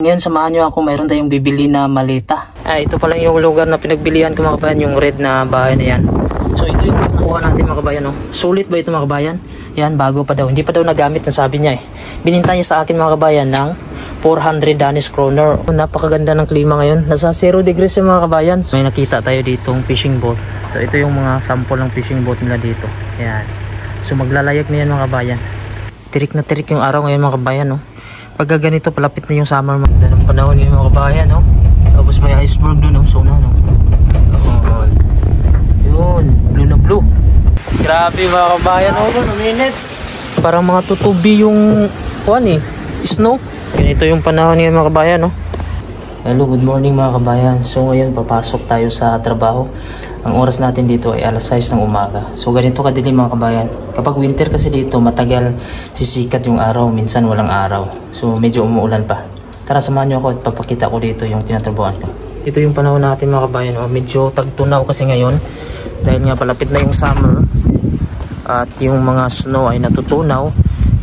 Ngayon samahan nyo ako, mayroon tayong bibili na maleta. Ito pala yung lugar na pinagbilihan ko mga kabayan, yung red na bahay na yan. So ito yung nakuha natin mga kabayan. Oh. Sulit ba ito mga kabayan? Yan, bago pa daw. Hindi pa daw nagamit na sabi niya eh. Bininta niya sa akin mga kabayan ng 400 Danish kroner. Napakaganda ng klima ngayon. Nasa 0 degrees yung mga kabayan. So may nakita tayo ditong fishing boat. So ito yung mga sample ng fishing boat nila dito. Yan. So maglalayag na yan mga kabayan. Tirik na tirik yung araw ngayon mga kabayan. Oh. Pagka ganito palapit na yung summer. Maganda ng panahon ngayon mga kabayan. Oh. Tapos may iceberg dun. Oh. So na no. Oh. Yun. Blue na blue. Grabe mga kabayan. Oh. Parang mga tutubi yung snow. Ganito yung panahon ngayon mga kabayan. Oh. Hello, good morning mga kabayan. So ngayon papasok tayo sa trabaho. Ang oras natin dito ay alas 6 ng umaga. So ganito kadilim mga kabayan. Kapag winter kasi dito matagal sisikat yung araw. Minsan walang araw. So medyo umuulan pa. Tara samahan nyo ako at papakita ko dito yung tinatrabuhan ko. Ito yung panahon natin mga kabayan. Oh. Medyo tagtunaw kasi ngayon. Dahil nga palapit na yung summer. At yung mga snow ay natutunaw.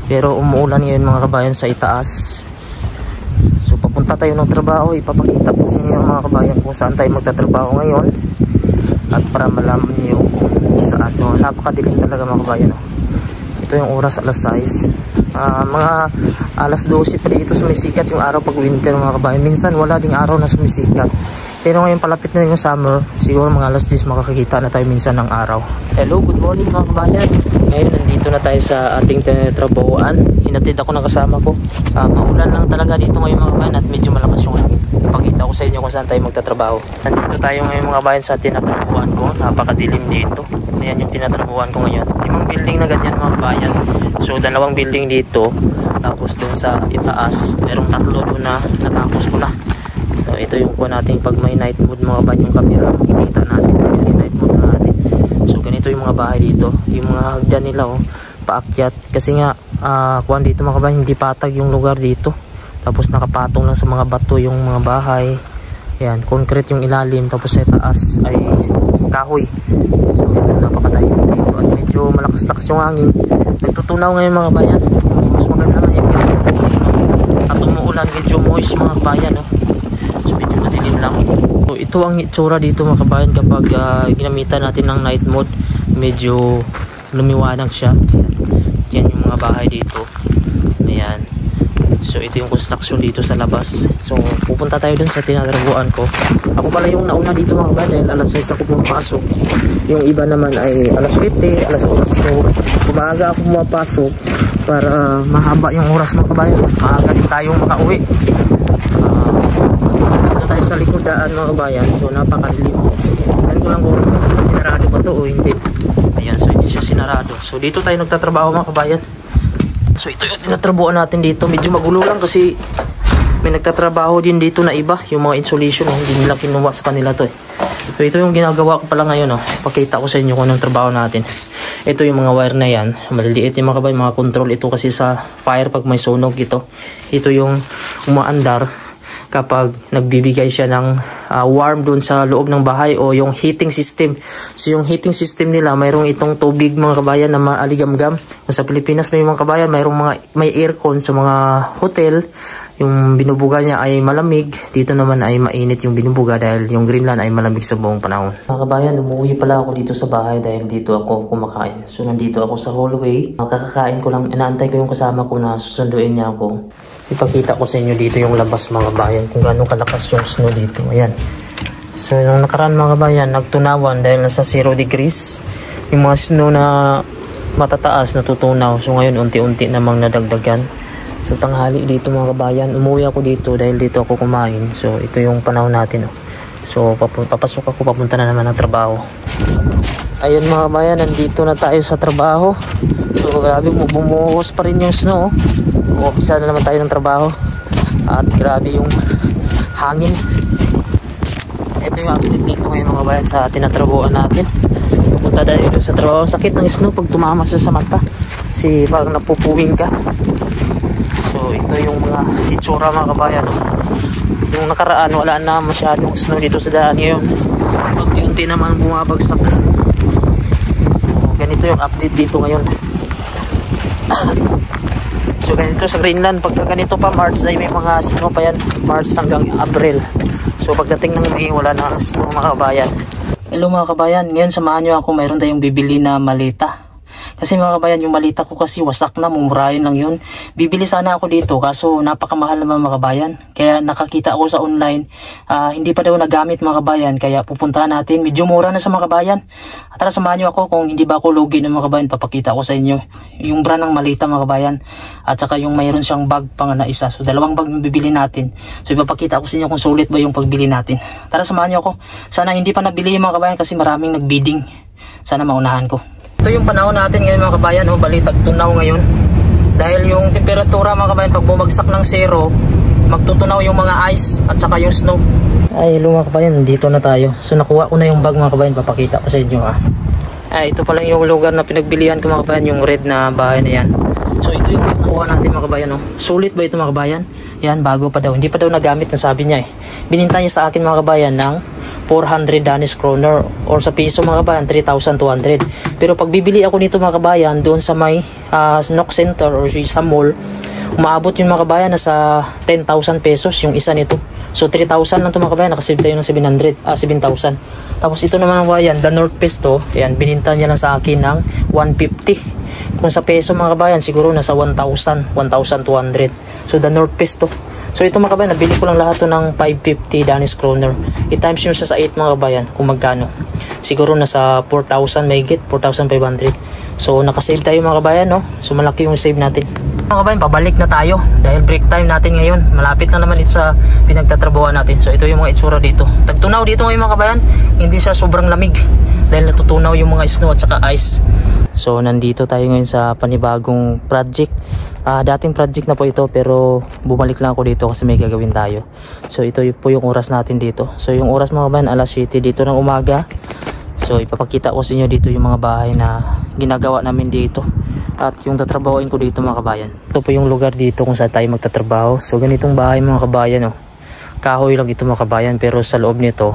Pero umuulan ngayon mga kabayan sa itaas. So papunta tayo ng trabaho. Ipapakita ko sa inyo mga kabayan kung saan tayo magtatrabaho ngayon. At para malaman niyo kung saan. So napakadilim talaga mga kabayan. Ito yung oras alas 6. Mga alas 12 pa dito sumisikat yung araw pag winter mga kabayan. Minsan wala ding araw na sumisikat. Pero ngayon palapit na yung summer. Siguro mga alas 10 makakakita na tayo minsan ng araw. Hello, good morning mga kabayan. Ngayon nandito na tayo sa ating trabahoan. Hinatid ako ng kasama ko. Maulan lang talaga dito ngayon mga kabayan. At medyo malakas yung hangin. Ipakita ko sa inyo kung saan tayo magtatrabaho. Nandito tayo ngayon mga kabayan sa tinatrabuhan ko. Napakadilim dito. Ayan yung tinatrabuhan ko ngayon. 5 building na ganyan mga kabayan. So 2 building dito. Tapos dun sa itaas merong 3 doon na natapos ko na. So ito yung po natin pag may night mode mga kabayan yung camera. Makikita natin yung night mode natin. So ganito yung mga bahay dito. Yung mga hagdan nila paakyat. Kasi nga kuwan dito mga kabayan hindi patag yung lugar dito. Tapos nakapatong lang sa mga bato yung mga bahay. Ayan, concrete yung ilalim. Tapos sa taas ay kahoy. So ito napakatahimik dito. At medyo malakas-lakas yung hangin. Nagtutunaw ngayon mga bayan. Mas maganda ngayon. At umuulan medyo moist mga bayan. So medyo madilim lang. So ito ang itsura dito mga kabayan kapag ginamitan natin ng night mode. Medyo lumiwanag siya. Yan yung mga bahay dito. Ayan. So ito yung construction dito sa labas. So pupunta tayo dun sa tinatrabuhan ko. Ako pala yung nauna dito mga kabayan dahil alas 6 ako pumapasok. Yung iba naman ay alas 7, alas 8. So maaga ako pumapasok para mahaba yung oras mga kabayan. Maaga din tayong makauwi. Dito tayo sa likod-daan mga kabayan. So napakadilim. Tingnan ko lang kung sinarado ba to o hindi. Ayan, so hindi siya sinarado. So dito tayo nagtatrabaho mga kabayan. So ito yung tinatrabuhan natin dito. Medyo magulo lang kasi may nagtatrabaho din dito na iba. Yung mga insulation hindi nila kinuha sa kanila to So ito yung ginagawa ko pala ngayon Pakita ko sa inyo kung anong trabaho natin. Ito yung mga wire na yan. Maliliit yung mga kabayan. Mga control ito kasi sa fire pag may sunog ito. Ito yung umaandar kapag nagbibigay siya ng warm dun sa loob ng bahay o yung heating system. So yung heating system nila mayroong itong tubig mga kabayan na maaligamgam. Kung sa Pilipinas may mga kabayan may aircon sa mga hotel. Yung binubuga niya ay malamig. Dito naman ay mainit yung binubuga dahil yung Greenland ay malamig sa buong panahon. Mga kabayan, umuwi pala ako dito sa bahay dahil dito ako kumakain. So nandito ako sa hallway. Kakakain ko lang, inaantay ko yung kasama ko na susunduin niya ako. Ipakita ko sa inyo dito yung labas mga kabayan kung gaano kalakas yung snow dito. Ayan. So nung nakaraan mga kabayan, nagtunawan dahil nasa 0 degrees. Yung mga snow na matataas natutunaw. So ngayon unti-unti namang nadagdagan. So tanghali dito mga kabayan. Umuwi ako dito dahil dito ako kumain. So ito yung panahon natin. So papasok ako, papunta na naman ng trabaho. Ayun mga kabayan, nandito na tayo sa trabaho. So grabe, bumuhos pa rin yung snow. Umpisa na naman tayo ng trabaho. At grabe yung hangin. Ito yung update dito ngayon mga kabayan sa tinatrabuhan natin. Pupunta tayo sa trabaho. Sakit ng snow pag tumama siya sa mata. Kasi parang napupuwing ka. So ito yung mga itsura mga kabayan. Yung nakaraan wala na masyadong snow dito sa daan ngayon. Unti-unti naman bumabagsak. So ganito yung update dito ngayon. So So ganito sa Greenland, pagka ganito pa March ay may mga snow pa yan, March hanggang April. So pagdating ng May wala na snow mga kabayan. Hello mga kabayan, ngayon samahan nyo ako, mayroon tayong bibili na maleta. Kasi mga kabayan, yung malita ko kasi wasak na, mumurahin lang yun. Bibili sana ako dito, kaso napakamahal naman mga kabayan. Kaya nakakita ako sa online, hindi pa daw nagamit mga kabayan. Kaya pupuntahan natin, medyo mura na sa mga kabayan. Tara samahan nyo ako, kung hindi ba ako lugi ng mga kabayan, papakita ko sa inyo yung brand ng malita mga kabayan. At saka yung mayroon siyang bag pang na isa. So dalawang bag yung bibili natin. So ipapakita ko sa inyo kung sulit ba yung pagbili natin. Tara samahan nyo ako. Sana hindi pa nabili yung mga kabayan kasi maraming nagbidding. Sana maunahan ko. Ito yung panahon natin ngayon mga kabayan, balitag tunaw ngayon. Dahil yung temperatura mga kabayan, pag bumagsak ng 0, magtutunaw yung mga ice at saka yung snow. Ay hello mga kabayan, dito na tayo. So nakuha ko na yung bag mga kabayan, papakita ko sa inyo ha. Ay ito pala yung lugar na pinagbilihan ko mga kabayan, yung red na bahay na yan. So ito yung nakuha natin mga kabayan. Sulit ba ito mga kabayan? Yan, bago pa daw. Hindi pa daw nagamit na sabi niya eh. Bininta niya sa akin mga kabayan ng 400 Danish kroner or sa piso mga kabayan 3,200. Pero pag bibili ako nito mga kabayan doon sa may Snook Center or sa mall, umaabot yung mga kabayan na sa 10,000 pesos yung isa nito. So 3,000 lang ito mga kabayan, nakasave tayo ng 7,000. Tapos ito naman mga kabayan, the North Face to, ayan, bininta niya lang sa akin ng 150. Kung sa peso mga kabayan, siguro nasa 1,200. So the North Face to. So ito mga kabayan, nabili ko lang lahat to ng 550 Danish kroner. I-times nyo sa 8 mga kabayan kung magkano. Siguro nasa 4,000 may higit, 4,500. So nakasave tayo mga kabayan, no? So malaki yung save natin. Mga kabayan, pabalik na tayo dahil break time natin ngayon. Malapit na naman ito sa pinagtatrabuhan natin. So ito yung mga itsura dito. Tagtunaw dito ngayon mga kabayan, hindi siya sobrang lamig dahil natutunaw yung mga snow at saka ice. So nandito tayo ngayon sa panibagong project. Dating project na po ito pero bumalik lang ako dito kasi may gagawin tayo. So ito po yung oras natin dito. So yung oras mga kabayan, alas 7 dito ng umaga. So ipapakita ko sa inyo dito yung mga bahay na ginagawa namin dito at yung tatrabahoin ko dito mga kabayan. Ito po yung lugar dito kung saan tayo magtatrabaho. So ganitong bahay mga kabayan, kahoy lang ito mga kabayan, pero sa loob nito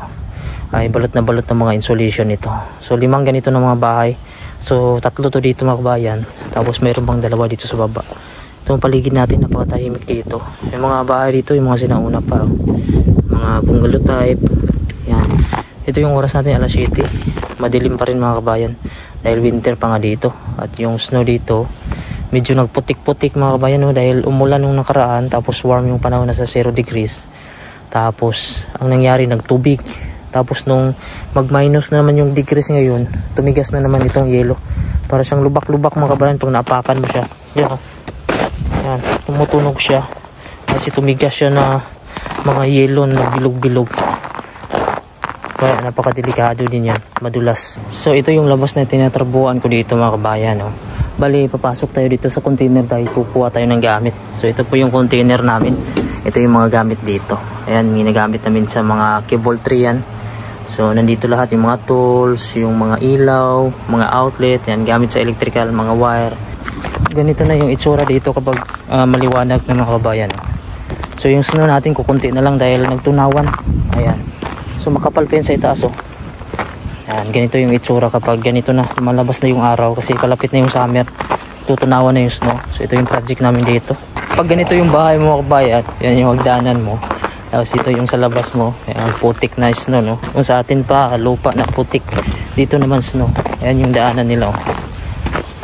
ay balot na balot ng mga insulation nito. So 5 ganito na mga bahay. So 3 to dito mga kabayan, tapos mayroon pang 2 dito sa baba. Itong paligid natin, napakatahimik dito. Yung mga bahay dito, yung mga sinauna pa, mga bungalow type. Yan. Ito yung oras natin, alas 7. Madilim pa rin mga kabayan dahil winter pa nga dito. At yung snow dito medyo nagputik-putik mga kabayan, dahil umulan nung nakaraan, tapos warm yung panahon, nasa 0 degrees. Tapos ang nangyari, nagtubig. Tapos nung mag-minus na naman yung degrees ngayon, tumigas na naman itong yelo. Para siyang lubak-lubak mga kabayan pag naapakan mo siya. Yan, tumutunog siya kasi tumigas siya na mga yelo na bilog-bilog. Kaya napakadelikado din yan, madulas. So ito yung labas na tinatrabuhan ko dito mga kabayan. Bali, papasok tayo dito sa container tayo, kukuha tayo ng gamit. So ito po yung container namin. Ito yung mga gamit dito. Ayan, ginagamit namin sa mga cable tree yan. So nandito lahat yung mga tools, yung mga ilaw, mga outlet, yan, gamit sa electrical, mga wire. Ganito na yung itsura dito kapag maliwanag ng mga kabayan. So yung snow natin kukunti na lang dahil nagtunawan. Ayan. So makapal pa yun sa itaas. Ayan, ganito yung itsura kapag ganito na, malabas na yung araw kasi kalapit na yung summer. Tutunawan na yung snow. So ito yung project namin dito. Pag ganito yung bahay mo mga kabayan, yan yung hagdanan mo. Tapos ito yung sa labas mo, ayan, putik na snow, no? Kung sa atin pa, lupa na putik. Dito naman snow. Ayan yung daanan nila,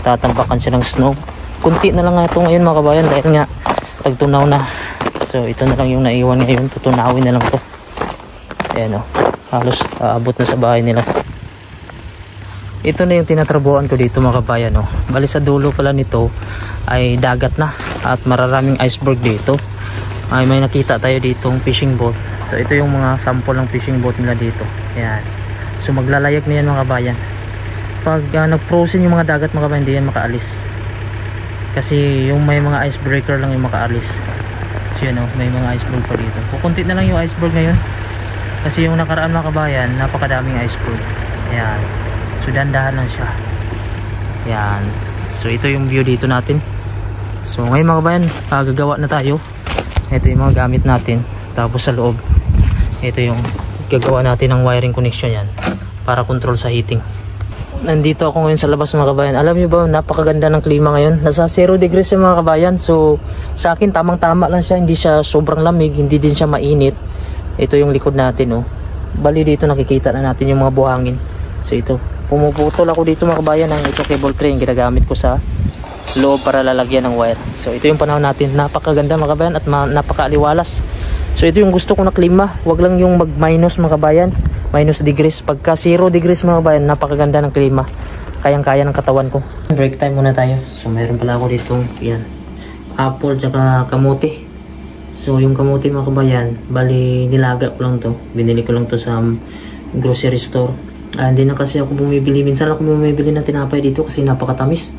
Tatampakan siya ng snow. Kunti na lang nga ito ngayon mga kabayan dahil nga tagtunaw na. So ito na lang yung naiwan ngayon, tutunawin na lang to. Ayan halos aabot na sa bahay nila. Ito na yung tinatrabuhan ko dito mga kabayan. Bali sa dulo pala nito ay dagat na at mararaming iceberg dito. Ay may nakita tayo ditong fishing boat. So ito yung mga sample ng fishing boat nila dito. Ayan. So maglalayag na yan mga kabayan. Pag nag-frozen yung mga dagat mga kabayan, hindi yan makaalis. Kasi yung may mga icebreaker lang yung makaalis. So yun may mga iceberg pa dito. Kukunti na lang yung iceberg ngayon. Kasi yung nakaraan mga kabayan, napakadaming iceberg. Ayan. So dandahan lang siya. Ayan. So ito yung view dito natin. So ngayon mga kabayan, gagawa na tayo. Ito yung mga gamit natin. Tapos sa loob, ito yung gagawa natin ng wiring connection yan para control sa heating. Nandito ako ngayon sa labas mga kabayan. Alam niyo ba, napakaganda ng klima ngayon. Nasa 0 degrees yung mga kabayan. So sa akin tamang-tama lang siya. Hindi siya sobrang lamig, hindi din siya mainit. Ito yung likod natin, oh. Bali dito nakikita na natin yung mga buhangin. So ito, pumuputol ako dito mga kabayan ng ito cable tray yung ginagamit ko sa loob para lalagyan ng wire. So ito yung panahon natin. Napakaganda mga kabayan at napakaaliwalas. So ito yung gusto ko na klima. Wag lang yung mag-minus mga kabayan. Minus degrees. Pagka 0 degrees mga kabayan, napakaganda ng klima. Kayang-kaya ng katawan ko. Break time muna tayo. So mayroon pala ako dito, yan, apple tsaka kamote. So yung kamote mga kabayan, bali nilaga ko lang to. Binili ko lang to sa grocery store. Hindi na kasi ako bumibili. Minsan ako bumibili ng tinapay dito kasi napakatamis.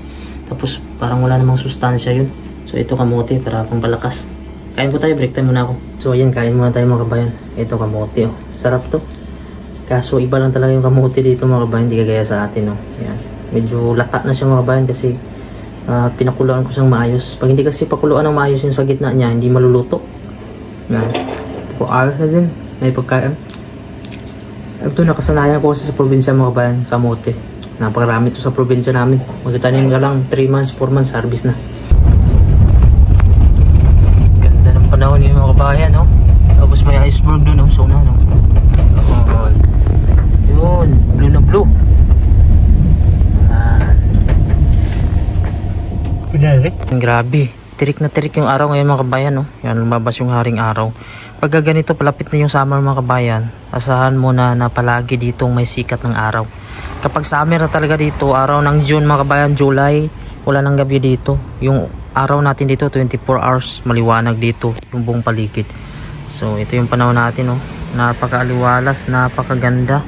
Tapos parang wala namang sustansya yun. So ito kamote para pampalakas. Kain po tayo, break time muna ako. So ayan, kain muna tayo mga kabayan. Ito kamote, oh. Sarap to. Kaso iba lang talaga yung kamote dito mga kabayan, hindi kagaya sa atin, no. Yan. Medyo lata na siya mga kabayan kasi pinakuluan ko siyang maayos. Pag hindi kasi pakuluan ng maayos yung sa gitna niya, hindi maluluto. Yan. O ayos na din. May pagkain. Ito nakasanayan ko kasi sa probinsya mga kabayan, kamote. Napakarami ito sa probinsya namin. Magtanim ka lang 3 months, 4 months, harvest na. Ganda ng panahon yung mga kabayan, no. Tapos may iceberg doon, no. So na, no. Yun, blue na blue. Grabe, tirik na tirik yung araw ngayon mga kabayan, no? Yan, lumabas yung haring araw. Pag ganito palapit na yung summer mga kabayan, asahan mo na palagi ditong may sikat ng araw. Kapag summer na talaga dito, araw ng June mga kabayan, July, wala nang gabi dito. Yung araw natin dito 24 hours, maliwanag dito yung buong paligid. So ito yung panahon natin, no? Napakaaliwalas, napakaganda.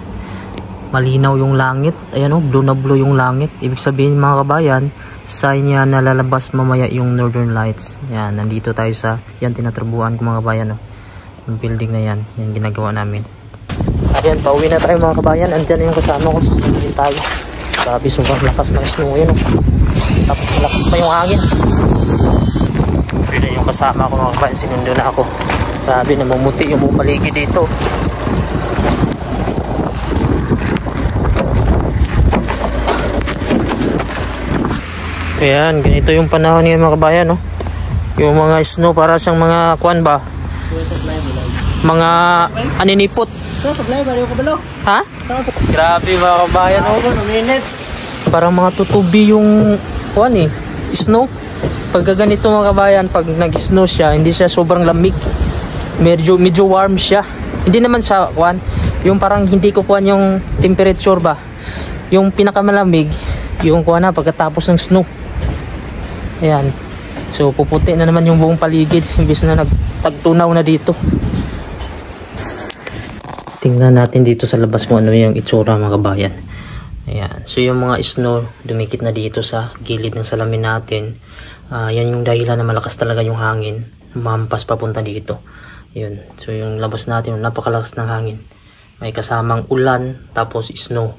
Malinaw yung langit. Ayan, oh, blue na blue yung langit. Ibig sabihin mga kabayan, sign niya na lalabas mamaya yung Northern Lights. Yan, nandito tayo sa, yan, tinatrabuhan ko mga kabayan, oh. Yung building na yan, yan ginagawa namin. Ayan, pauwi na tayo mga kabayan. Andyan na yung kasama ko, susunod tayo. Sabi, sobrang lakas ng snow yun, oh. Tapos lakas pa yung hangin. Pwede yung kasama ko mga kabayan, sinundo na ako. Sabi, namumuti yung buong paligid dito. Ayan, ganito yung panahon ngayon mga kabayan, no? Yung mga snow para siyang mga kuan ba? Mga aninipot. Ha? Grabe mga kabayan, no? Parang mga tutubi yung kuan eh, snow. Pag ganito mga kabayan, pag nag-snow siya, hindi siya sobrang lamig. Medyo warm siya. Hindi naman siya kuan, yung parang hindi ko kuan yung temperature ba? Yung pinakamalamig, yung kuan na pagkatapos ng snow. Ayan. So puputi na naman yung buong paligid imbis na nagtagtunaw na dito. Tingnan natin dito sa labas kung ano yung itsura mga kabayan. Ayan. So yung mga snow dumikit na dito sa gilid ng salamin natin. Yan yung dahilan na malakas talaga yung hangin. Mampas papunta dito. Yun. So yung labas natin, napakalakas ng hangin. May kasamang ulan tapos snow.